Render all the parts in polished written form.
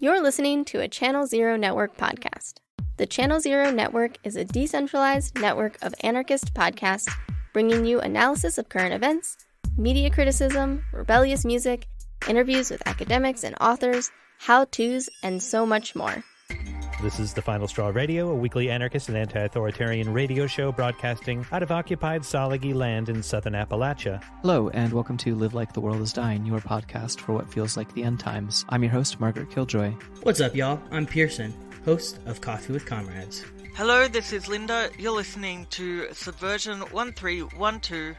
You're listening to a Channel Zero Network podcast. The Channel Zero Network is a decentralized network of anarchist podcasts bringing you analysis of current events, media criticism, rebellious music, interviews with academics and authors, how-tos, and so much more. This is The Final Straw Radio, a weekly anarchist and anti-authoritarian radio show broadcasting out of occupied Salagi land in southern Appalachia. Hello, and welcome to Live Like the World is Dying, your podcast for what feels like the end times. I'm your host, Margaret Killjoy. What's up, y'all? I'm Pearson, host of Coffee with Comrades. Hello, this is Linda. You're listening to Subversion 1312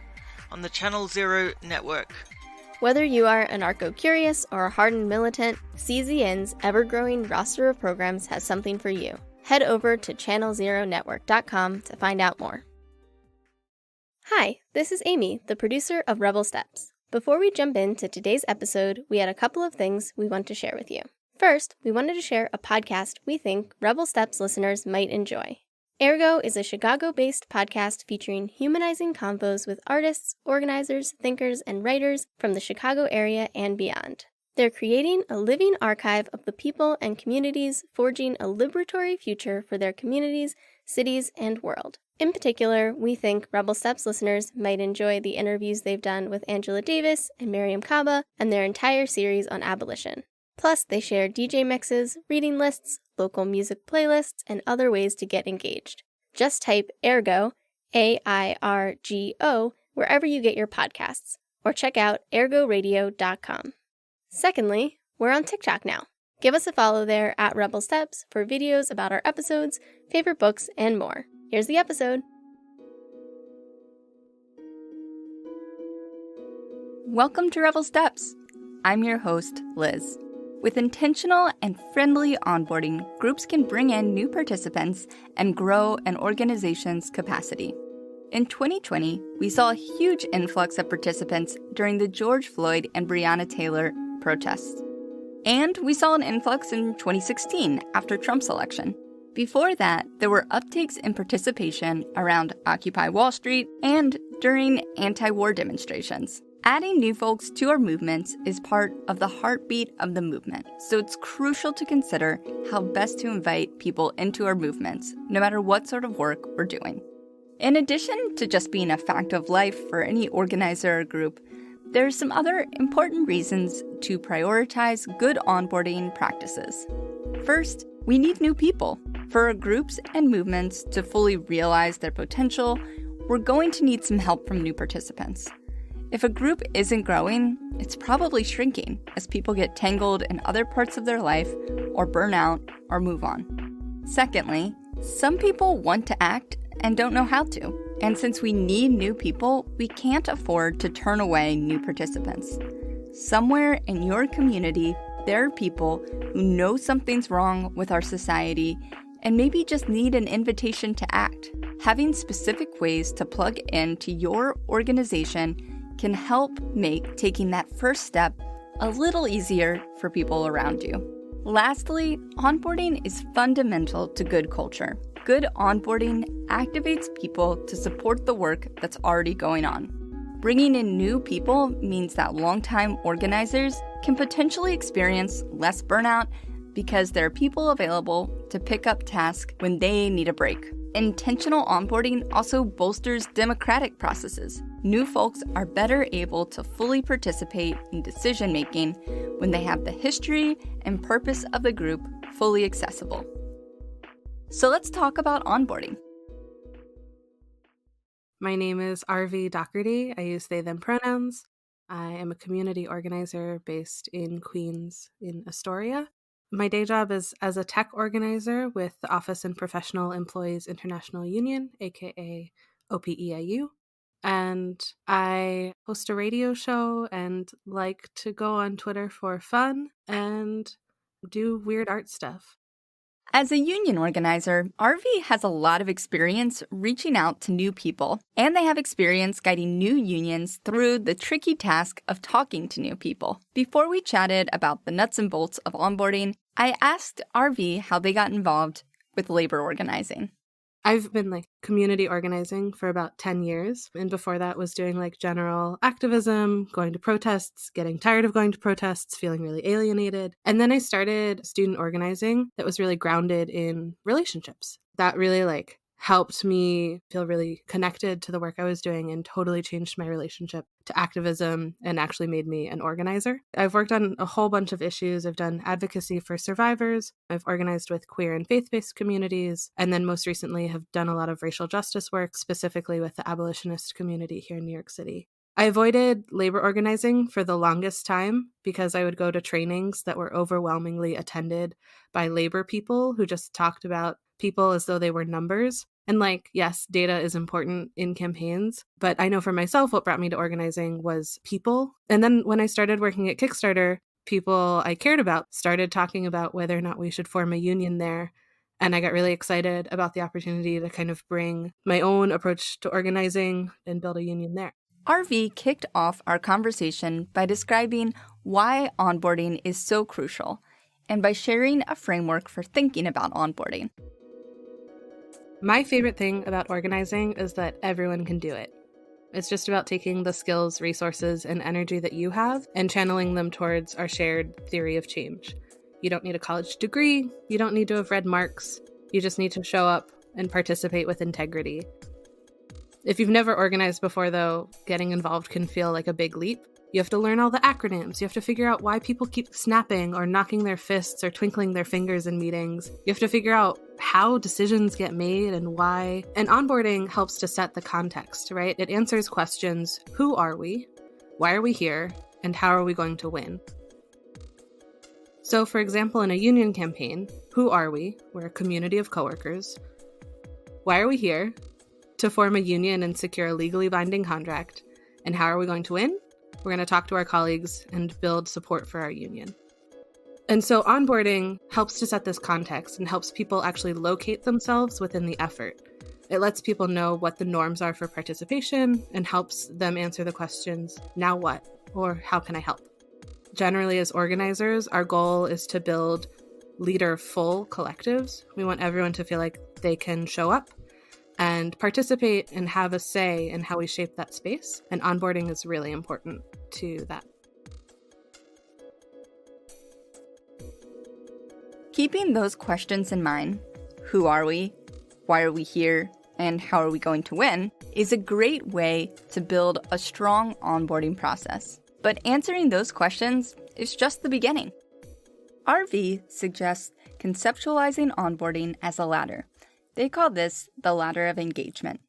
on the Channel Zero Network. Whether you are anarcho-curious or a hardened militant, CZN's ever-growing roster of programs has something for you. Head over to channelzeronetwork.com to find out more. Hi, this is Amy, the producer of RebelSteps. Before we jump into today's episode, we had a couple of things we want to share with you. First, we wanted to share a podcast we think RebelSteps listeners might enjoy. Ergo is a Chicago-based podcast featuring humanizing convos with artists, organizers, thinkers, and writers from the Chicago area and beyond. They're creating a living archive of the people and communities forging a liberatory future for their communities, cities, and world. In particular, we think RebelSteps listeners might enjoy the interviews they've done with Angela Davis and Miriam Kaba and their entire series on abolition. Plus, they share DJ mixes, reading lists, local music playlists, and other ways to get engaged. Just type Ergo, AIRGO, wherever you get your podcasts, or check out ergoradio.com. Secondly, we're on TikTok now. Give us a follow there at RebelSteps for videos about our episodes, favorite books, and more. Here's the episode. Welcome to RebelSteps. I'm your host, Liz. With intentional and friendly onboarding, groups can bring in new participants and grow an organization's capacity. In 2020, we saw a huge influx of participants during the George Floyd and Breonna Taylor protests. And we saw an influx in 2016 after Trump's election. Before that, there were uptakes in participation around Occupy Wall Street and during anti-war demonstrations. Adding new folks to our movements is part of the heartbeat of the movement, so it's crucial to consider how best to invite people into our movements, no matter what sort of work we're doing. In addition to just being a fact of life for any organizer or group, there are some other important reasons to prioritize good onboarding practices. First, we need new people. For our groups and movements to fully realize their potential, we're going to need some help from new participants. If a group isn't growing, it's probably shrinking as people get tangled in other parts of their life or burn out or move on. Secondly, some people want to act and don't know how to. And since we need new people, we can't afford to turn away new participants. Somewhere in your community, there are people who know something's wrong with our society and maybe just need an invitation to act. Having specific ways to plug into your organization can help make taking that first step a little easier for people around you. Lastly, onboarding is fundamental to good culture. Good onboarding activates people to support the work that's already going on. Bringing in new people means that longtime organizers can potentially experience less burnout because there are people available to pick up tasks when they need a break. Intentional onboarding also bolsters democratic processes. New folks are better able to fully participate in decision-making when they have the history and purpose of the group fully accessible. So let's talk about onboarding. My name is RV Doherty. I use they, them pronouns. I am a community organizer based in Queens in Astoria. My day job is as a tech organizer with the Office and Professional Employees International Union, aka OPEIU. And I host a radio show and like to go on Twitter for fun and do weird art stuff. As a union organizer, RV has a lot of experience reaching out to new people, and they have experience guiding new unions through the tricky task of talking to new people. Before we chatted about the nuts and bolts of onboarding, I asked RV how they got involved with labor organizing. I've been like community organizing for about 10 years. And before that was doing like general activism, going to protests, getting tired of going to protests, feeling really alienated. And then I started student organizing that was really grounded in relationships. That really like helped me feel really connected to the work I was doing and totally changed my relationship to activism and actually made me an organizer. I've worked on a whole bunch of issues. I've done advocacy for survivors. I've organized with queer and faith-based communities. And then most recently have done a lot of racial justice work, specifically with the abolitionist community here in New York City. I avoided labor organizing for the longest time because I would go to trainings that were overwhelmingly attended by labor people who just talked about people as though they were numbers. And like, yes, data is important in campaigns, but I know for myself what brought me to organizing was people. And then when I started working at Kickstarter, people I cared about started talking about whether or not we should form a union there. And I got really excited about the opportunity to kind of bring my own approach to organizing and build a union there. RV kicked off our conversation by describing why onboarding is so crucial and by sharing a framework for thinking about onboarding. My favorite thing about organizing is that everyone can do it. It's just about taking the skills, resources, and energy that you have and channeling them towards our shared theory of change. You don't need a college degree. You don't need to have read Marx. You just need to show up and participate with integrity. If you've never organized before, though, getting involved can feel like a big leap. You have to learn all the acronyms. You have to figure out why people keep snapping or knocking their fists or twinkling their fingers in meetings. You have to figure out how decisions get made and why. And onboarding helps to set the context, right? It answers questions: who are we? Why are we here? And how are we going to win? So, for example, in a union campaign, who are we? We're a community of coworkers. Why are we here? To form a union and secure a legally binding contract. And how are we going to win? We're going to talk to our colleagues and build support for our union. And so onboarding helps to set this context and helps people actually locate themselves within the effort. It lets people know what the norms are for participation and helps them answer the questions, now what? Or how can I help? Generally, as organizers, our goal is to build leader-full collectives. We want everyone to feel like they can show up and participate and have a say in how we shape that space. And onboarding is really important to that. Keeping those questions in mind, who are we, why are we here, and how are we going to win, is a great way to build a strong onboarding process. But answering those questions is just the beginning. RV suggests conceptualizing onboarding as a ladder. They call this the ladder of engagement.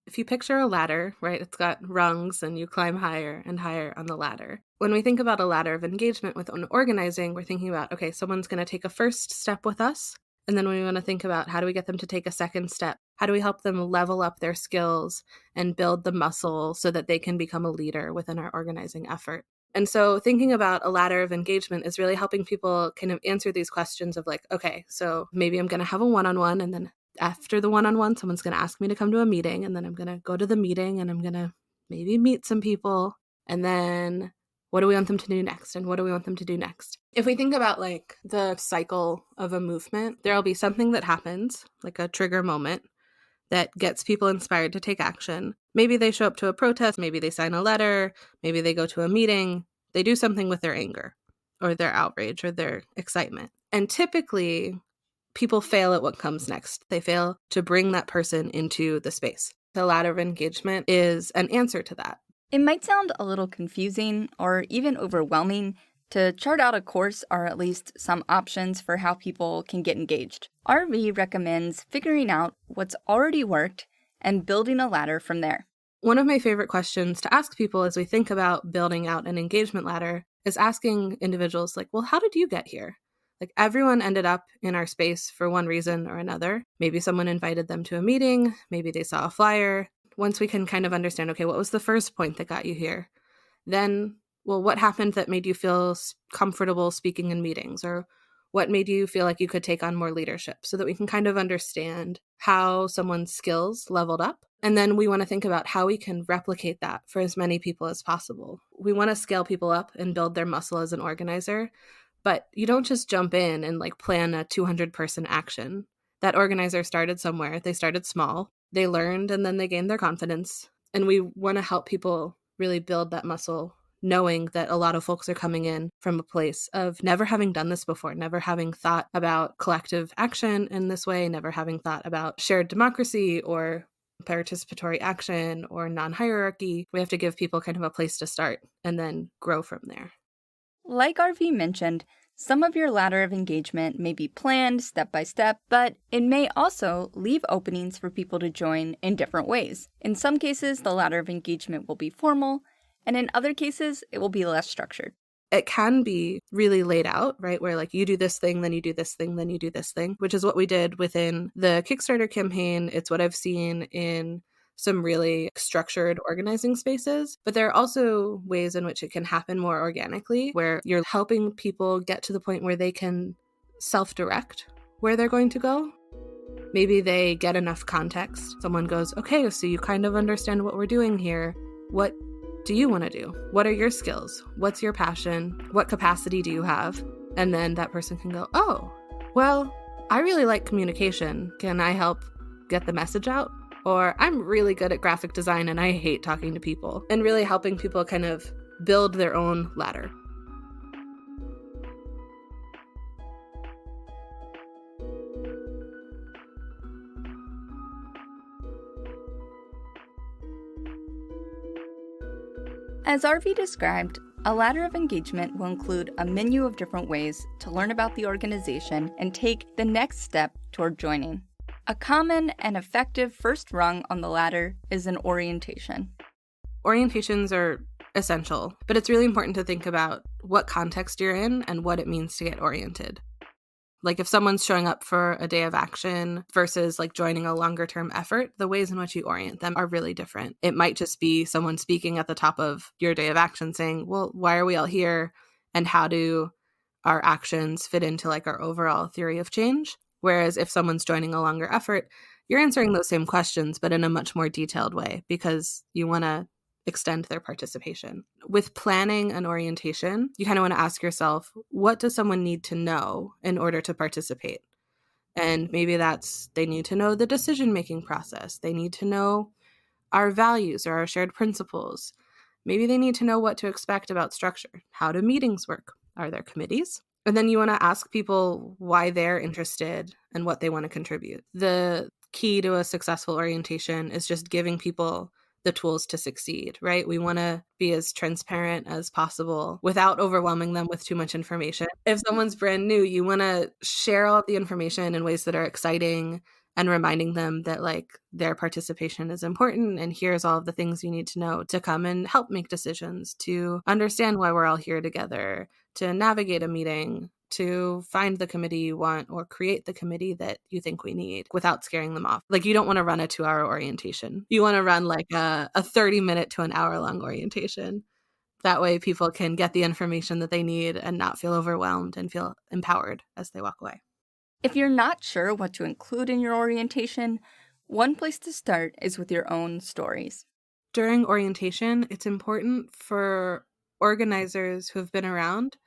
If you picture a ladder, right, it's got rungs and you climb higher and higher on the ladder. When we think about a ladder of engagement with organizing, we're thinking about, okay, someone's going to take a first step with us. And then we want to think about how do we get them to take a second step? How do we help them level up their skills and build the muscle so that they can become a leader within our organizing effort? And so thinking about a ladder of engagement is really helping people kind of answer these questions of like, okay, so maybe I'm going to have a one-on-one, and then after the one-on-one, someone's going to ask me to come to a meeting, and then I'm going to go to the meeting and I'm going to maybe meet some people. And then what do we want them to do next? And what do we want them to do next? If we think about like the cycle of a movement, there'll be something that happens, like a trigger moment, that gets people inspired to take action. Maybe they show up to a protest, maybe they sign a letter, maybe they go to a meeting, they do something with their anger or their outrage or their excitement. And typically, people fail at what comes next. They fail to bring that person into the space. The ladder of engagement is an answer to that. It might sound a little confusing or even overwhelming to chart out a course or at least some options for how people can get engaged. RV recommends figuring out what's already worked and building a ladder from there. One of my favorite questions to ask people as we think about building out an engagement ladder is asking individuals like, well, how did you get here? Like everyone ended up in our space for one reason or another. Maybe someone invited them to a meeting. Maybe they saw a flyer. Once we can kind of understand, okay, what was the first point that got you here? Then, well, what happened that made you feel comfortable speaking in meetings? Or what made you feel like you could take on more leadership, so that we can kind of understand how someone's skills leveled up. And then we want to think about how we can replicate that for as many people as possible. We want to scale people up and build their muscle as an organizer, but you don't just jump in and like plan a 200-person action. that organizer started somewhere. They started small, they learned, and then they gained their confidence. And we want to help people really build that muscle, knowing that a lot of folks are coming in from a place of never having done this before, never having thought about collective action in this way, never having thought about shared democracy or participatory action or non-hierarchy. We have to give people kind of a place to start and then grow from there. Like RV mentioned, some of your ladder of engagement may be planned step by step, but it may also leave openings for people to join in different ways. In some cases, the ladder of engagement will be formal, and in other cases, it will be less structured. It can be really laid out, right? Where like you do this thing, then you do this thing, then you do this thing, which is what we did within the Kickstarter campaign. It's what I've seen in some really structured organizing spaces. But there are also ways in which it can happen more organically, where you're helping people get to the point where they can self-direct where they're going to go. Maybe they get enough context. Someone goes, okay, so you kind of understand what we're doing here. What do you want to do? What are your skills? What's your passion? What capacity do you have? And then that person can go, oh, well, I really like communication. Can I help get the message out? Or I'm really good at graphic design and I hate talking to people. And really helping people kind of build their own ladder. As RV described, a ladder of engagement will include a menu of different ways to learn about the organization and take the next step toward joining. A common and effective first rung on the ladder is an orientation. Orientations are essential, but it's really important to think about what context you're in and what it means to get oriented. Like if someone's showing up for a day of action versus like joining a longer term effort, the ways in which you orient them are really different. It might just be someone speaking at the top of your day of action saying, well, why are we all here? And how do our actions fit into like our overall theory of change? Whereas if someone's joining a longer effort, you're answering those same questions, but in a much more detailed way because you want to extend their participation. With planning an orientation, you kind of want to ask yourself, what does someone need to know in order to participate? And maybe that's they need to know the decision-making process. They need to know our values or our shared principles. Maybe they need to know what to expect about structure. How do meetings work? Are there committees? And then you want to ask people why they're interested and what they want to contribute. The key to a successful orientation is just giving people the tools to succeed, right? We want to be as transparent as possible without overwhelming them with too much information. If someone's brand new, you want to share all of the information in ways that are exciting and reminding them that like their participation is important and here's all of the things you need to know to come and help make decisions, to understand why we're all here together, to navigate a meeting, to find the committee you want or create the committee that you think we need without scaring them off. Like you don't want to run a 2-hour orientation. You want to run like a 30-minute to an hour-long orientation. That way people can get the information that they need and not feel overwhelmed and feel empowered as they walk away. If you're not sure what to include in your orientation, one place to start is with your own stories. During orientation, it's important for organizers who have been around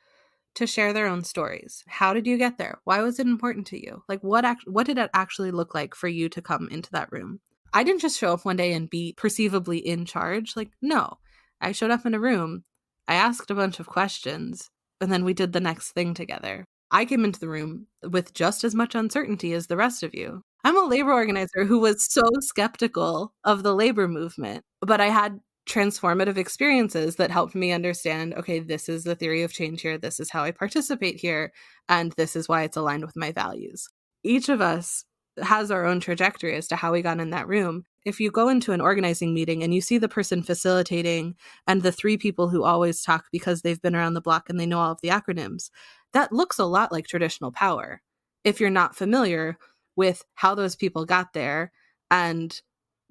to share their own stories. How did you get there? Why was it important to you? Like what did it actually look like for you to come into that room? I didn't just show up one day and be perceivably in charge. Like, no, I showed up in a room. I asked a bunch of questions and then we did the next thing together. I came into the room with just as much uncertainty as the rest of you. I'm a labor organizer who was so skeptical of the labor movement, but I had transformative experiences that helped me understand, okay, this is the theory of change here. This is how I participate here. And this is why it's aligned with my values. Each of us has our own trajectory as to how we got in that room. If you go into an organizing meeting and you see the person facilitating and the 3 people who always talk because they've been around the block and they know all of the acronyms, that looks a lot like traditional power. If you're not familiar with how those people got there and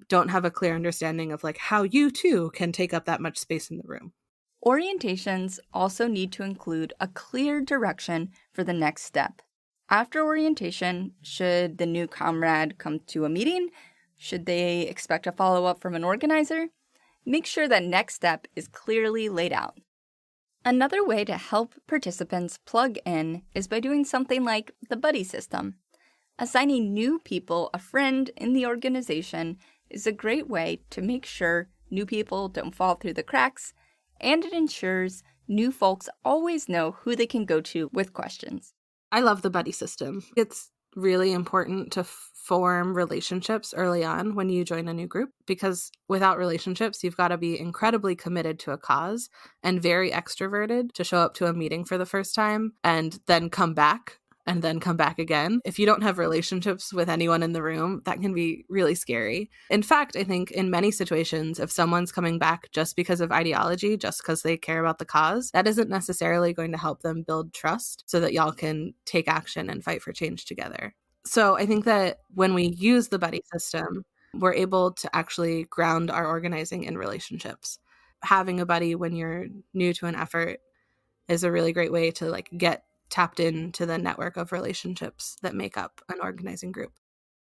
don't have a clear understanding of like how you too can take up that much space in the room. Orientations also need to include a clear direction for the next step. After orientation, should the new comrade come to a meeting? Should they expect a follow-up from an organizer? Make sure that next step is clearly laid out. Another way to help participants plug in is by doing something like the buddy system. Assigning new people a friend in the organization is a great way to make sure new people don't fall through the cracks, and it ensures new folks always know who they can go to with questions. I love the buddy system. It's really important to form relationships early on when you join a new group, because without relationships, you've got to be incredibly committed to a cause and very extroverted to show up to a meeting for the first time and then come back and then come back again. If you don't have relationships with anyone in the room, that can be really scary. In fact, I think in many situations, if someone's coming back just because of ideology, just because they care about the cause, that isn't necessarily going to help them build trust so that y'all can take action and fight for change together. So I think that when we use the buddy system, we're able to actually ground our organizing in relationships. Having a buddy when you're new to an effort is a really great way to get tapped into the network of relationships that make up an organizing group.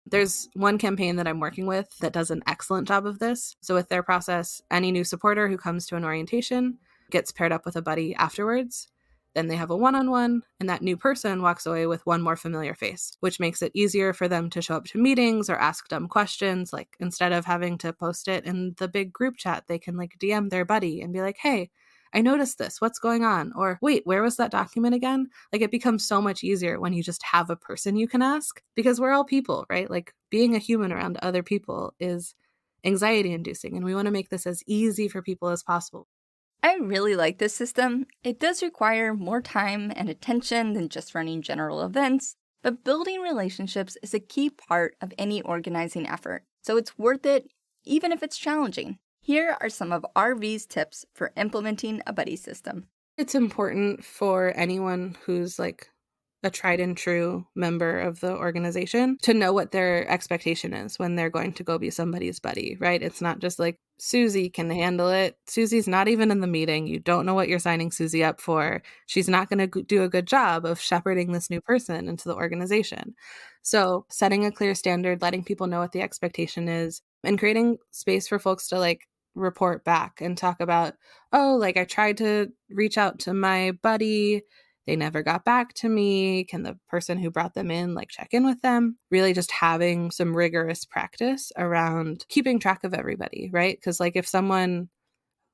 There's one campaign that I'm working with that does an excellent job of this. So with their process, any new supporter who comes to an orientation gets paired up with a buddy afterwards. Then they have a one-on-one, and that new person walks away with one more familiar face, which makes it easier for them to show up to meetings or ask dumb questions. Like, instead of having to post it in the big group chat, they can DM their buddy and be like, hey, I noticed this. What's going on? Or wait, where was that document again? It becomes so much easier when you just have a person you can ask, because we're all people, right? Being a human around other people is anxiety inducing, and we want to make this as easy for people as possible. I really like this system. It does require more time and attention than just running general events, but building relationships is a key part of any organizing effort, so it's worth it even if it's challenging. Here are some of RV's tips for implementing a buddy system. It's important for anyone who's a tried and true member of the organization to know what their expectation is when they're going to go be somebody's buddy, right? It's not just Susie can handle it. Susie's not even in the meeting. You don't know what you're signing Susie up for. She's not going to do a good job of shepherding this new person into the organization. So setting a clear standard, letting people know what the expectation is, and creating space for folks to report back and talk about, I tried to reach out to my buddy. They never got back to me. Can the person who brought them in check in with them? Really just having some rigorous practice around keeping track of everybody, right? Because if someone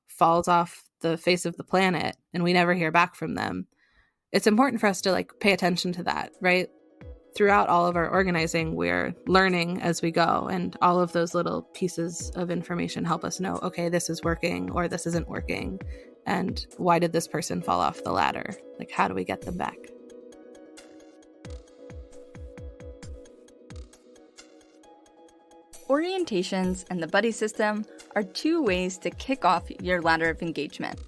falls off the face of the planet and we never hear back from them, it's important for us to pay attention to that, right? Throughout all of our organizing, we're learning as we go, and all of those little pieces of information help us know, okay, this is working or this isn't working. And why did this person fall off the ladder? How do we get them back? Orientations and the buddy system are two ways to kick off your ladder of engagement,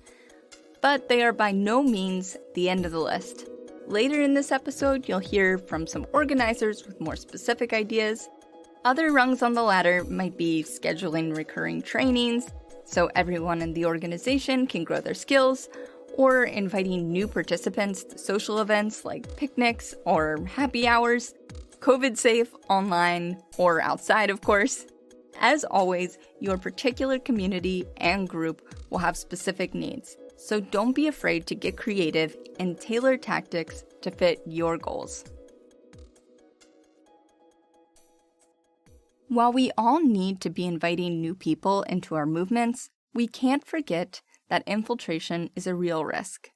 but they are by no means the end of the list. Later in this episode, you'll hear from some organizers with more specific ideas. Other rungs on the ladder might be scheduling recurring trainings so everyone in the organization can grow their skills, or inviting new participants to social events like picnics or happy hours, COVID-safe, online, or outside, of course. As always, your particular community and group will have specific needs, so don't be afraid to get creative and tailor tactics to fit your goals. While we all need to be inviting new people into our movements, we can't forget that infiltration is a real risk.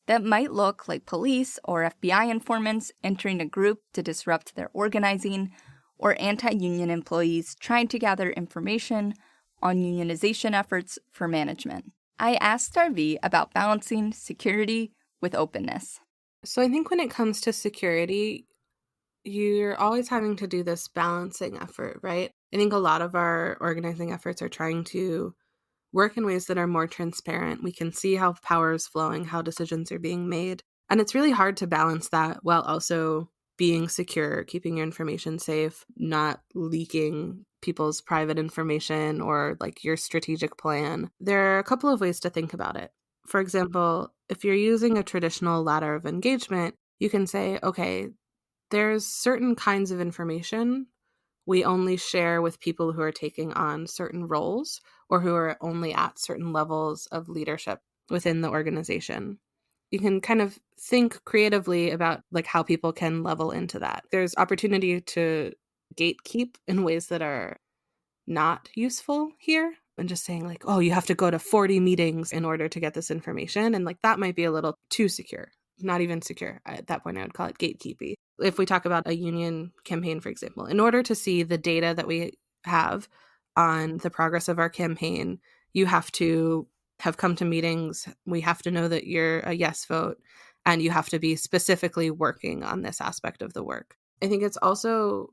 That might look like police or FBI informants entering a group to disrupt their organizing, or anti-union employees trying to gather information on unionization efforts for management. I asked RV about balancing security with openness. So I think when it comes to security, you're always having to do this balancing effort, right? I think a lot of our organizing efforts are trying to work in ways that are more transparent. We can see how power is flowing, how decisions are being made. And it's really hard to balance that while also being secure, keeping your information safe, not leaking people's private information or your strategic plan. There are a couple of ways to think about it. For example, if you're using a traditional ladder of engagement, you can say, okay, there's certain kinds of information we only share with people who are taking on certain roles or who are only at certain levels of leadership within the organization. you can kind of think creatively about like how people can level into that. There's opportunity to gatekeep in ways that are not useful here, and just saying like, oh, you have to go to 40 meetings in order to get this information. And like that might be a little too secure, not even secure. At that point, I would call it gatekeeping. If we talk about a union campaign, for example, in order to see the data that we have on the progress of our campaign, you have to have come to meetings. We have to know that you're a yes vote, and you have to be specifically working on this aspect of the work. I think it's also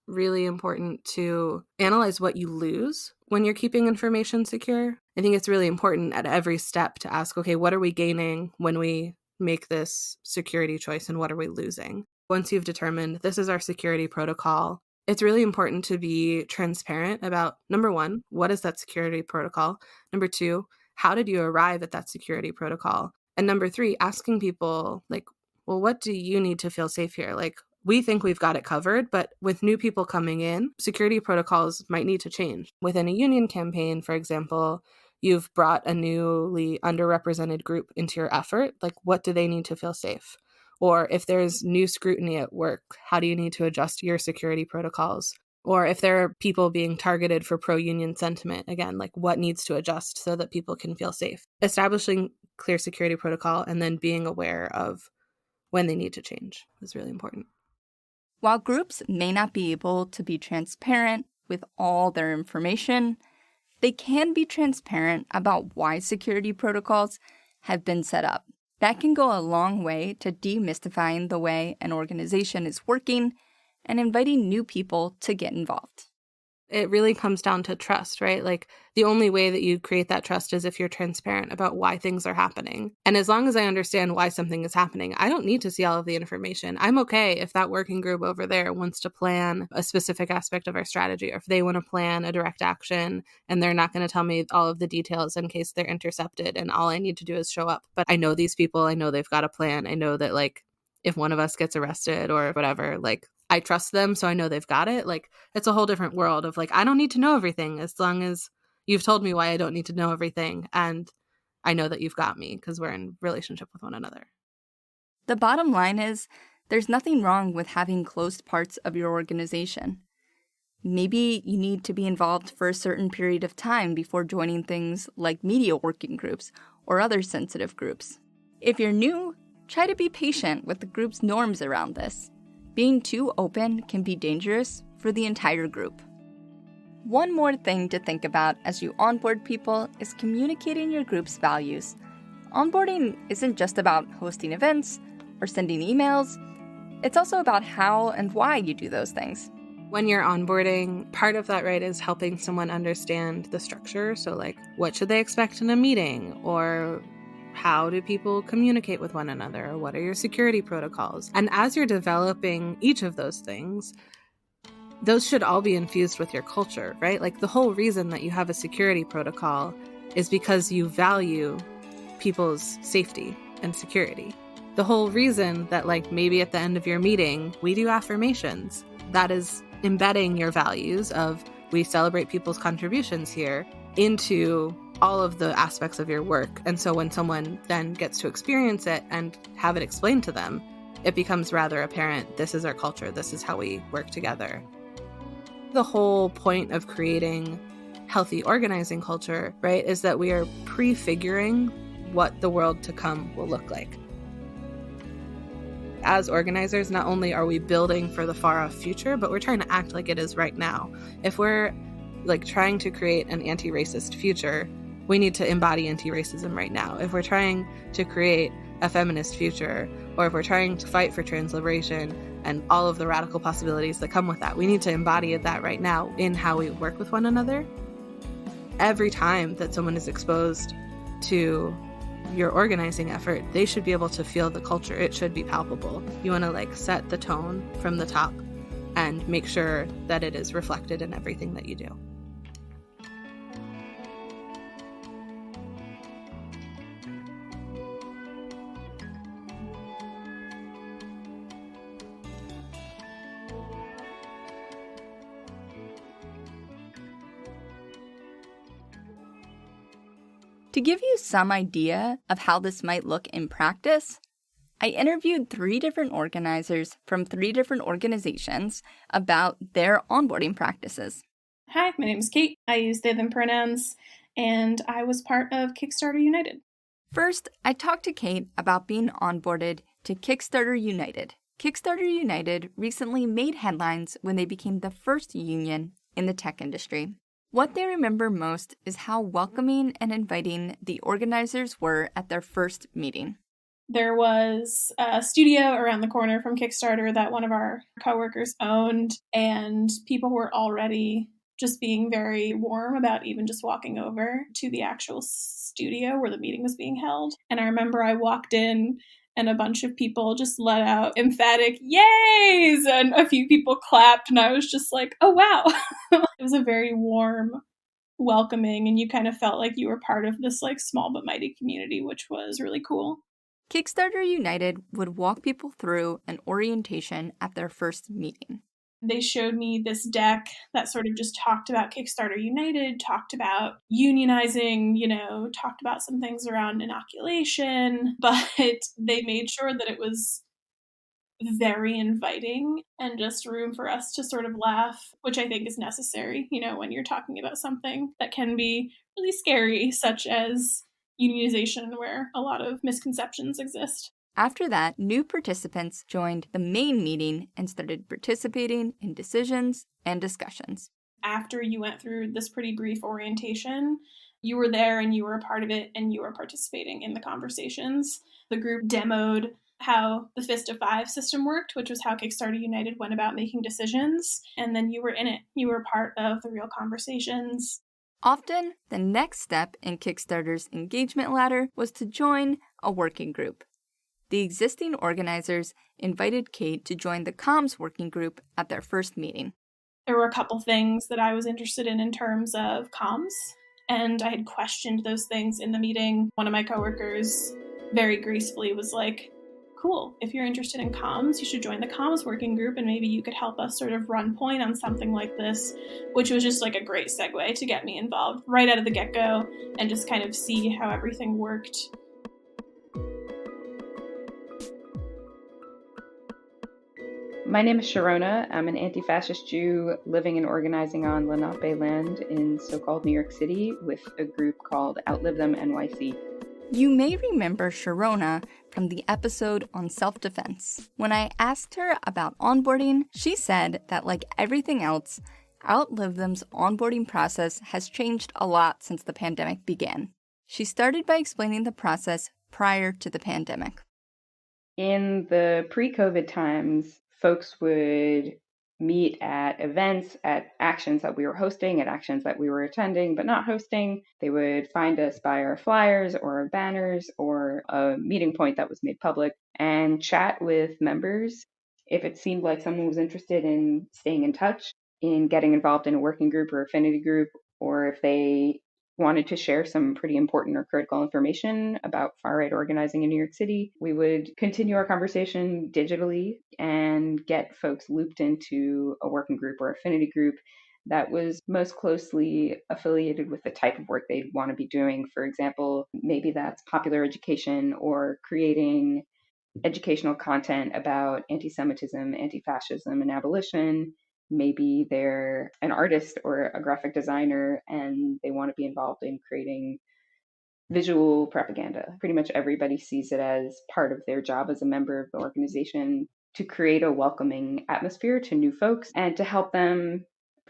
really important to analyze what you lose when you're keeping information secure. I think it's really important at every step to ask, okay, what are we gaining when we make this security choice, and what are we losing? Once you've determined this is our security protocol, it's really important to be transparent about, number one, what is that security protocol? Number two, how did you arrive at that security protocol? And number three, asking people like, well, what do you need to feel safe here? Like, we think we've got it covered, but with new people coming in, security protocols might need to change. Within a union campaign, for example, you've brought a newly underrepresented group into your effort. Like, what do they need to feel safe? Or if there's new scrutiny at work, how do you need to adjust your security protocols? Or if there are people being targeted for pro-union sentiment, again, like what needs to adjust so that people can feel safe? Establishing clear security protocol and then being aware of when they need to change is really important. While groups may not be able to be transparent with all their information, they can be transparent about why security protocols have been set up. That can go a long way to demystifying the way an organization is working and inviting new people to get involved. It really comes down to trust, right? Like the only way that you create that trust is if you're transparent about why things are happening. And as long as I understand why something is happening, I don't need to see all of the information. I'm okay if that working group over there wants to plan a specific aspect of our strategy, or if they want to plan a direct action and they're not going to tell me all of the details in case they're intercepted and all I need to do is show up. But I know these people, I know they've got a plan. I know that like if one of us gets arrested or whatever, like I trust them, so I know they've got it. Like, it's a whole different world of like, I don't need to know everything as long as you've told me why I don't need to know everything. And I know that you've got me because we're in relationship with one another. The bottom line is there's nothing wrong with having closed parts of your organization. Maybe you need to be involved for a certain period of time before joining things like media working groups or other sensitive groups. If you're new, try to be patient with the group's norms around this. Being too open can be dangerous for the entire group. One more thing to think about as you onboard people is communicating your group's values. Onboarding isn't just about hosting events or sending emails. It's also about how and why you do those things. When you're onboarding, part of that, right, is helping someone understand the structure. So like, what should they expect in a meeting? Or how do people communicate with one another? What are your security protocols? And as you're developing each of those things, those should all be infused with your culture, right? Like the whole reason that you have a security protocol is because you value people's safety and security. The whole reason that like maybe at the end of your meeting, we do affirmations, that is embedding your values of we celebrate people's contributions here into all of the aspects of your work. And so when someone then gets to experience it and have it explained to them, it becomes rather apparent, this is our culture, this is how we work together. The whole point of creating healthy organizing culture, right, is that we are prefiguring what the world to come will look like. As organizers, not only are we building for the far-off future, but we're trying to act like it is right now. If we're like trying to create an anti-racist future, we need to embody anti-racism right now. If we're trying to create a feminist future, or if we're trying to fight for trans liberation and all of the radical possibilities that come with that, we need to embody that right now in how we work with one another. Every time that someone is exposed to your organizing effort, they should be able to feel the culture. It should be palpable. You want to like set the tone from the top and make sure that it is reflected in everything that you do. To give you some idea of how this might look in practice, I interviewed 3 different organizers from 3 different organizations about their onboarding practices. Hi, my name is Kate. I use they, them pronouns, and I was part of Kickstarter United. First, I talked to Kate about being onboarded to Kickstarter United. Kickstarter United recently made headlines when they became the first union in the tech industry. What they remember most is how welcoming and inviting the organizers were at their first meeting. There was a studio around the corner from Kickstarter that one of our coworkers owned, and people were already just being very warm about even just walking over to the actual studio where the meeting was being held. And I remember I walked in and a bunch of people just let out emphatic yays, and a few people clapped, and I was just like, oh wow. It was a very warm welcoming, and you kind of felt like you were part of this like small but mighty community, which was really cool. Kickstarter United would walk people through an orientation at their first meeting. They showed me this deck that sort of just talked about Kickstarter United, talked about unionizing, talked about some things around inoculation, but they made sure that it was very inviting and just room for us to sort of laugh, which I think is necessary, when you're talking about something that can be really scary, such as unionization, where a lot of misconceptions exist. After that, new participants joined the main meeting and started participating in decisions and discussions. After you went through this pretty brief orientation, you were there and you were a part of it and you were participating in the conversations. The group demoed how the Fist of Five system worked, which was how Kickstarter United went about making decisions. And then you were in it. You were part of the real conversations. Often, the next step in Kickstarter's engagement ladder was to join a working group. The existing organizers invited Kate to join the comms working group at their first meeting. There were a couple things that I was interested in terms of comms, and I had questioned those things in the meeting. One of my coworkers very gracefully was like, cool, if you're interested in comms, you should join the comms working group, and maybe you could help us sort of run point on something like this, which was just like a great segue to get me involved right out of the get-go and just kind of see how everything worked. My name is Sharona. I'm an anti-fascist Jew living and organizing on Lenape land in so-called New York City with a group called Outlive Them NYC. You may remember Sharona from the episode on self-defense. When I asked her about onboarding, she said that like everything else, Outlive Them's onboarding process has changed a lot since the pandemic began. She started by explaining the process prior to the pandemic. In the pre-COVID times, folks would meet at events, at actions that we were hosting, at actions that we were attending but not hosting. They would find us by our flyers or our banners or a meeting point that was made public and chat with members. If it seemed like someone was interested in staying in touch, in getting involved in a working group or affinity group, or if they wanted to share some pretty important or critical information about far-right organizing in New York City, we would continue our conversation digitally and get folks looped into a working group or affinity group that was most closely affiliated with the type of work they'd want to be doing. For example, maybe that's popular education or creating educational content about anti-Semitism, anti-fascism, and abolition. Maybe they're an artist or a graphic designer and they want to be involved in creating visual propaganda. Pretty much everybody sees it as part of their job as a member of the organization to create a welcoming atmosphere to new folks and to help them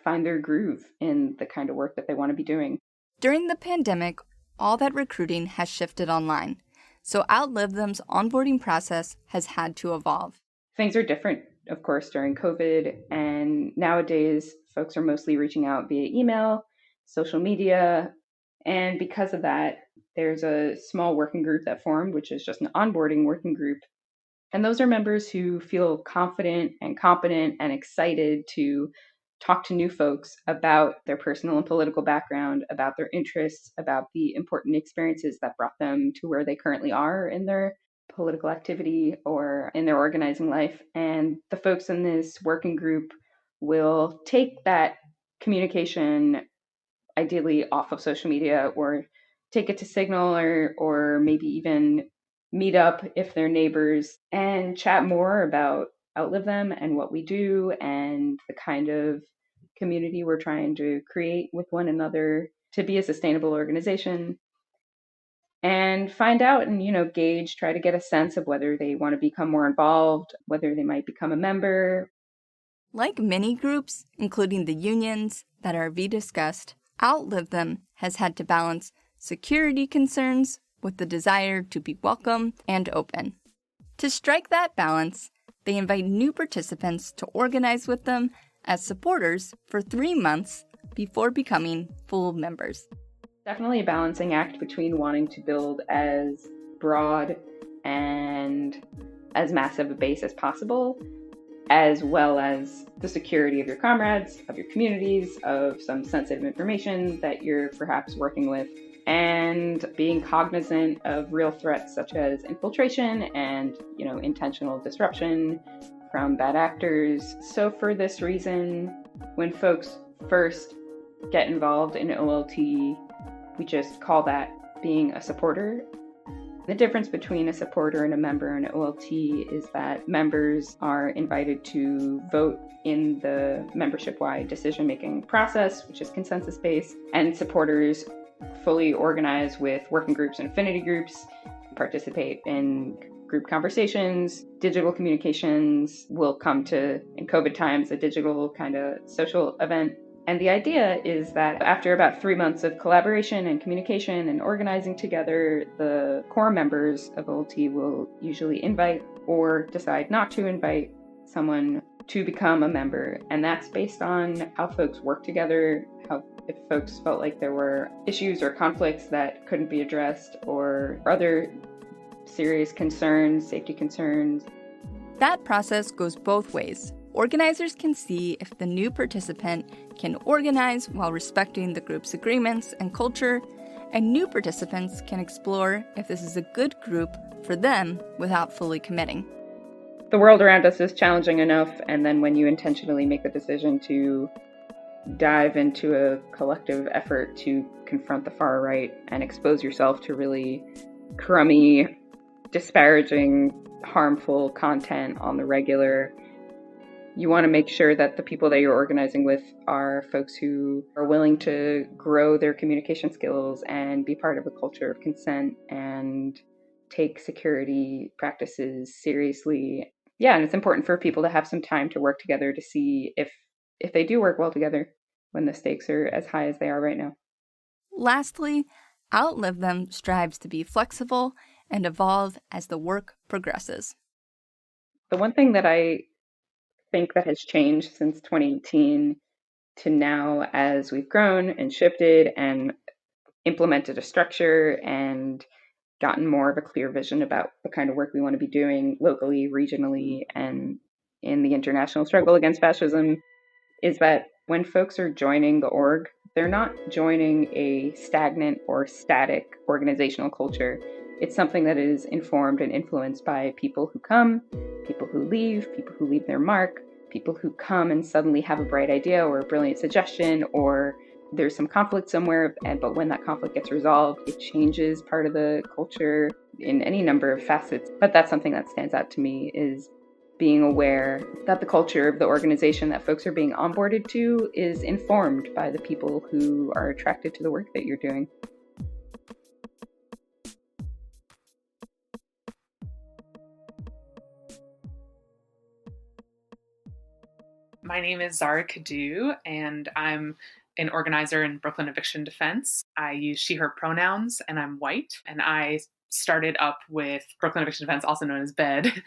find their groove in the kind of work that they want to be doing. During the pandemic, all that recruiting has shifted online, so Outlive Them's onboarding process has had to evolve. Things are different, of course, during COVID, and nowadays folks are mostly reaching out via email, social media, and because of that, there's a small working group that formed, which is just an onboarding working group. And those are members who feel confident and competent and excited to talk to new folks about their personal and political background, about their interests, about the important experiences that brought them to where they currently are in their political activity or in their organizing life. And the folks in this working group will take that communication ideally off of social media or take it to Signal or maybe even meet up if they're neighbors and chat more about Outlive Them and what we do and the kind of community we're trying to create with one another to be a sustainable organization, and find out and, gauge, try to get a sense of whether they want to become more involved, whether they might become a member. Like many groups, including the unions that RV discussed, Outlive Them has had to balance security concerns with the desire to be welcome and open. To strike that balance, they invite new participants to organize with them as supporters for 3 months before becoming full members. Definitely a balancing act between wanting to build as broad and as massive a base as possible, as well as the security of your comrades, of your communities, of some sensitive information that you're perhaps working with, and being cognizant of real threats such as infiltration and, intentional disruption from bad actors. So for this reason, when folks first get involved in OLT, we just call that being a supporter. The difference between a supporter and a member in OLT is that members are invited to vote in the membership-wide decision-making process, which is consensus-based, and supporters fully organize with working groups and affinity groups, participate in group conversations, digital communications will come to, in COVID times, a digital kind of social event. And the idea is that after about 3 months of collaboration and communication and organizing together, the core members of OLT will usually invite or decide not to invite someone to become a member. And that's based on how folks work together, if folks felt like there were issues or conflicts that couldn't be addressed or other serious concerns, safety concerns. That process goes both ways. Organizers can see if the new participant can organize while respecting the group's agreements and culture, and new participants can explore if this is a good group for them without fully committing. The world around us is challenging enough, and then when you intentionally make the decision to dive into a collective effort to confront the far right and expose yourself to really crummy, disparaging, harmful content on the regular, you want to make sure that the people that you're organizing with are folks who are willing to grow their communication skills and be part of a culture of consent and take security practices seriously. Yeah, and it's important for people to have some time to work together to see if they do work well together when the stakes are as high as they are right now. Lastly, Outlive Them strives to be flexible and evolve as the work progresses. The one thing that I think that has changed since 2018 to now, as we've grown and shifted and implemented a structure and gotten more of a clear vision about the kind of work we want to be doing locally, regionally, and in the international struggle against fascism, is that when folks are joining the org, they're not joining a stagnant or static organizational culture. It's something that is informed and influenced by people who come, people who leave their mark, people who come and suddenly have a bright idea or a brilliant suggestion, or there's some conflict somewhere, but when that conflict gets resolved, it changes part of the culture in any number of facets. But that's something that stands out to me, is being aware that the culture of the organization that folks are being onboarded to is informed by the people who are attracted to the work that you're doing. My name is Zara Kadu, and I'm an organizer in Brooklyn Eviction Defense. I use she, her pronouns, and I'm white. And I started up with Brooklyn Eviction Defense, also known as BED,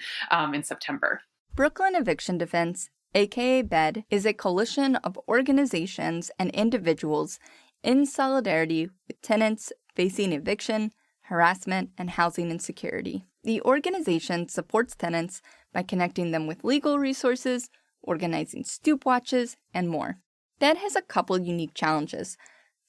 in September. Brooklyn Eviction Defense, aka BED, is a coalition of organizations and individuals in solidarity with tenants facing eviction, harassment, and housing insecurity. The organization supports tenants by connecting them with legal resources, organizing stoop watches, and more. BED has a couple unique challenges.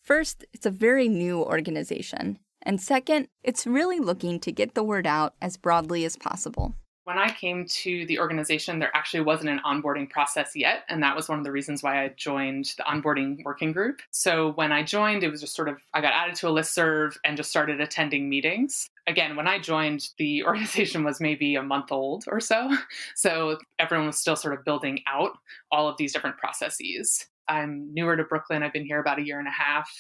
First, it's a very new organization. And second, it's really looking to get the word out as broadly as possible. When I came to the organization, there actually wasn't an onboarding process yet. And that was one of the reasons why I joined the onboarding working group. So when I joined, it was just sort of, I got added to a listserv and just started attending meetings. Again, when I joined, the organization was maybe a month old or so. So everyone was still sort of building out all of these different processes. I'm newer to Brooklyn. I've been here about 1.5 years,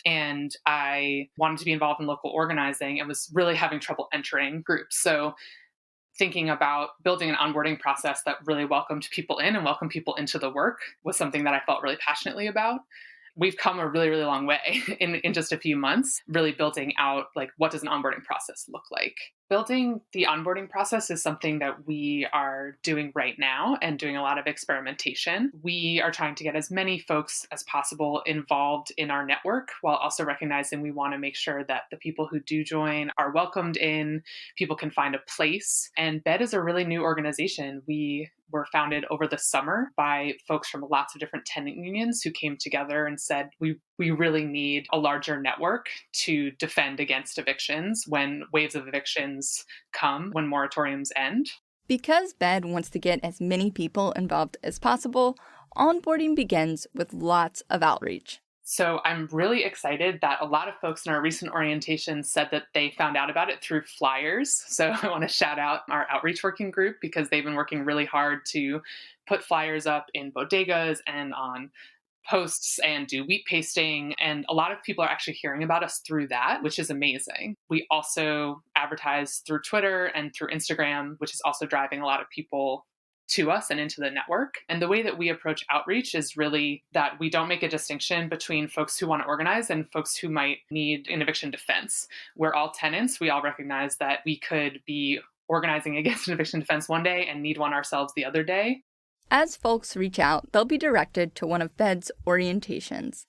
and I wanted to be involved in local organizing and was really having trouble entering groups. So thinking about building an onboarding process that really welcomed people in and welcomed people into the work was something that I felt really passionately about. We've come a really, really long way in just a few months, really building out, like, what does an onboarding process look like? Building the onboarding process is something that we are doing right now and doing a lot of experimentation. We are trying to get as many folks as possible involved in our network, while also recognizing we want to make sure that the people who do join are welcomed in, people can find a place. And BED is a really new organization. We were founded over the summer by folks from lots of different tenant unions who came together and said, we really need a larger network to defend against evictions when waves of evictions come, when moratoriums end. Because BED wants to get as many people involved as possible, onboarding begins with lots of outreach. So I'm really excited that a lot of folks in our recent orientation said that they found out about it through flyers. So I want to shout out our outreach working group because they've been working really hard to put flyers up in bodegas and on posts and do wheat pasting. And a lot of people are actually hearing about us through that, which is amazing. We also advertise through Twitter and through Instagram, which is also driving a lot of people to us and into the network. And the way that we approach outreach is really that we don't make a distinction between folks who want to organize and folks who might need an eviction defense. We're all tenants. We all recognize that we could be organizing against an eviction defense one day and need one ourselves the other day. As folks reach out, they'll be directed to one of BED's orientations.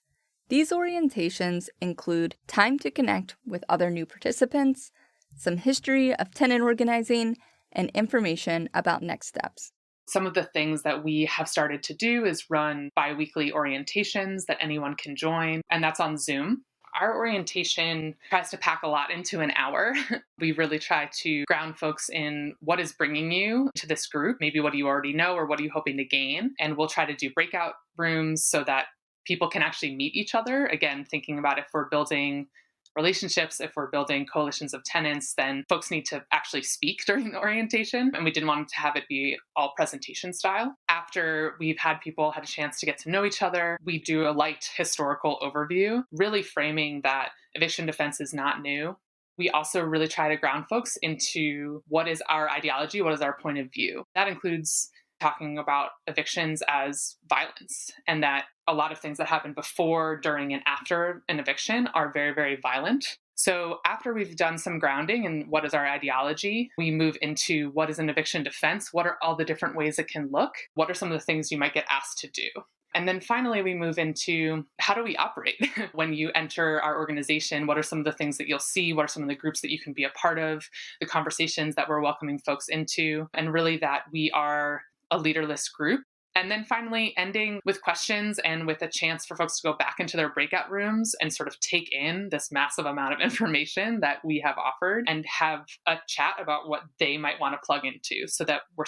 These orientations include time to connect with other new participants, some history of tenant organizing, and information about next steps. Some of the things that we have started to do is run bi-weekly orientations that anyone can join, and that's on Zoom. Our orientation tries to pack a lot into an hour. We really try to ground folks in what is bringing you to this group, maybe what do you already know or what are you hoping to gain. And we'll try to do breakout rooms so that people can actually meet each other. Again, thinking about if we're building relationships, if we're building coalitions of tenants, then folks need to actually speak during the orientation. And we didn't want to have it be all presentation style. After we've had people had a chance to get to know each other, we do a light historical overview, really framing that eviction defense is not new. We also really try to ground folks into what is our ideology, what is our point of view. That includes talking about evictions as violence, and that a lot of things that happen before, during, and after an eviction are very, very violent. So after we've done some grounding in what is our ideology, we move into what is an eviction defense, what are all the different ways it can look, what are some of the things you might get asked to do. And then finally, we move into how do we operate when you enter our organization? What are some of the things that you'll see? What are some of the groups that you can be a part of? The conversations that we're welcoming folks into, and really that we are a leaderless group. And then finally ending with questions and with a chance for folks to go back into their breakout rooms and sort of take in this massive amount of information that we have offered and have a chat about what they might want to plug into, so that we're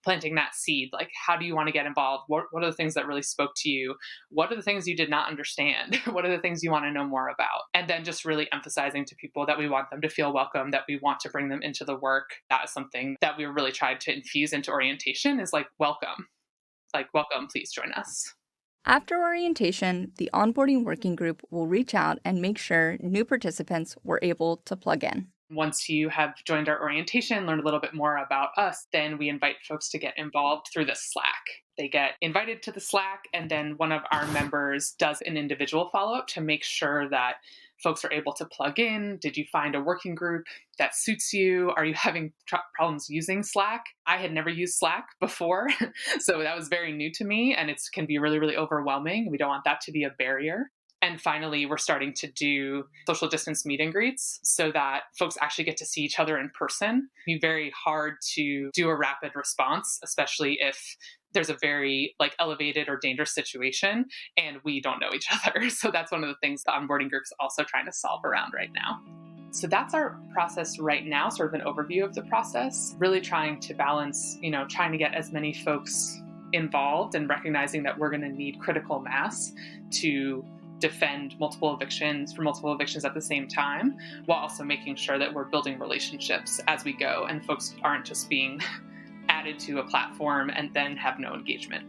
planting that seed. Like, how do you want to get involved? What are the things that really spoke to you? What are the things you did not understand? What are the things you want to know more about? And then just really emphasizing to people that we want them to feel welcome, that we want to bring them into the work. That is something that we really tried to infuse into orientation, is like, welcome. Like, welcome, please join us. After orientation, the onboarding working group will reach out and make sure new participants were able to plug in. Once you have joined our orientation, learned a little bit more about us, then we invite folks to get involved through the Slack. They get invited to the Slack, and then one of our members does an individual follow-up to make sure that folks are able to plug in. Did you find a working group that suits you? Are you having problems using Slack? I had never used Slack before, so that was very new to me, and it can be really, really overwhelming. We don't want that to be a barrier. And finally, we're starting to do social distance meet and greets so that folks actually get to see each other in person. It'd be very hard to do a rapid response, especially if there's a very elevated or dangerous situation and we don't know each other. So that's one of the things the onboarding group's also trying to solve around right now. So that's our process right now, sort of an overview of the process, really trying to balance, trying to get as many folks involved and recognizing that we're going to need critical mass to defend multiple evictions at the same time, while also making sure that we're building relationships as we go and folks aren't just being added to a platform and then have no engagement.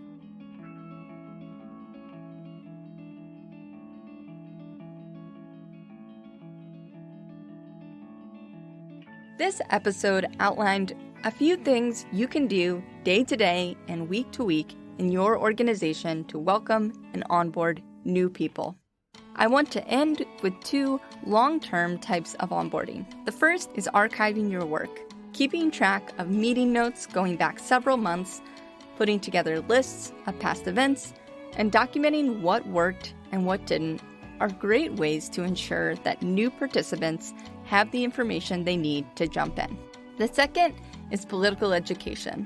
This episode outlined a few things you can do day to day and week to week in your organization to welcome and onboard new people. I want to end with 2 long-term types of onboarding. The first is archiving your work, keeping track of meeting notes going back several months, putting together lists of past events, and documenting what worked and what didn't are great ways to ensure that new participants have the information they need to jump in. The second is political education.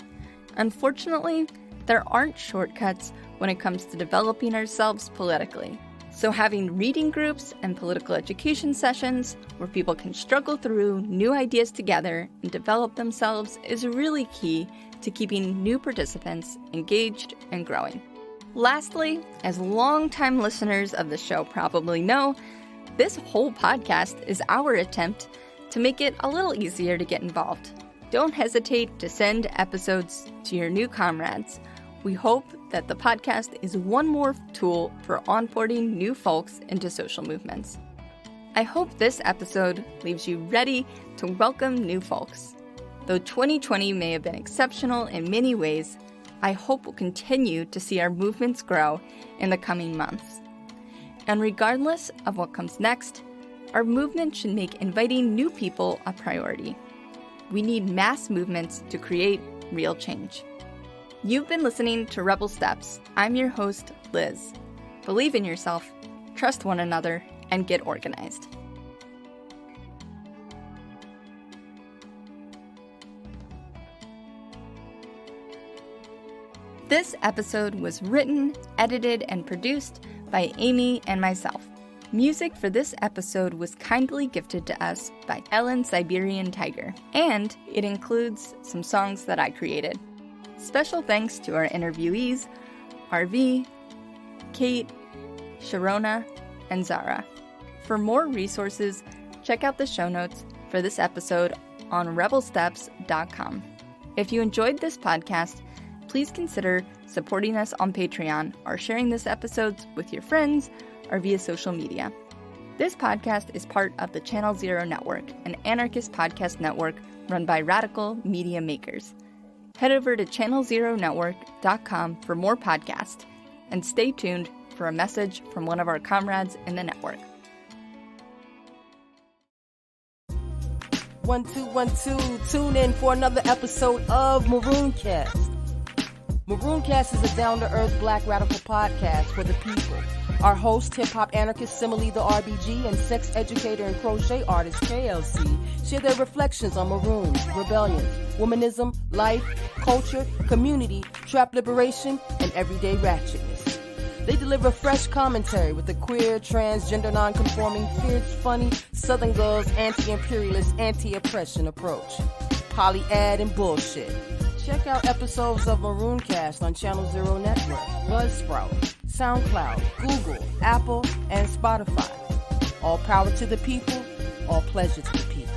Unfortunately, there aren't shortcuts when it comes to developing ourselves politically. So having reading groups and political education sessions where people can struggle through new ideas together and develop themselves is really key to keeping new participants engaged and growing. Lastly, as longtime listeners of the show probably know, this whole podcast is our attempt to make it a little easier to get involved. Don't hesitate to send episodes to your new comrades. We hope that the podcast is one more tool for onboarding new folks into social movements. I hope this episode leaves you ready to welcome new folks. Though 2020 may have been exceptional in many ways, I hope we'll continue to see our movements grow in the coming months. And regardless of what comes next, our movement should make inviting new people a priority. We need mass movements to create real change. You've been listening to RebelSteps. I'm your host, Liz. Believe in yourself, trust one another, and get organized. This episode was written, edited, and produced by Amy and myself. Music for this episode was kindly gifted to us by Ellen Siberian Tiger, and it includes some songs that I created. Special thanks to our interviewees, RV, Kate, Sharona, and Zara. For more resources, check out the show notes for this episode on RebelSteps.com. If you enjoyed this podcast, please consider supporting us on Patreon or sharing this episode with your friends or via social media. This podcast is part of the Channel Zero Network, an anarchist podcast network run by radical media makers. Head over to channelzeronetwork.com for more podcasts, and stay tuned for a message from one of our comrades in the network. 1 2 1 2. Tune in for another episode of Marooncast. Marooncast is a down-to-earth black radical podcast for the people. Our host, hip-hop anarchist Simile the RBG, and sex educator and crochet artist KLC share their reflections on maroons, rebellions, womanism, life, culture, community, trap liberation, and everyday ratchetness. They deliver fresh commentary with a queer, transgender, non-conforming, fierce, funny, Southern girls, anti-imperialist, anti-oppression approach. Polyad and bullshit. Check out episodes of Marooncast on Channel Zero Network, Buzzsprout, SoundCloud, Google, Apple, and Spotify. All power to the people, all pleasure to the people.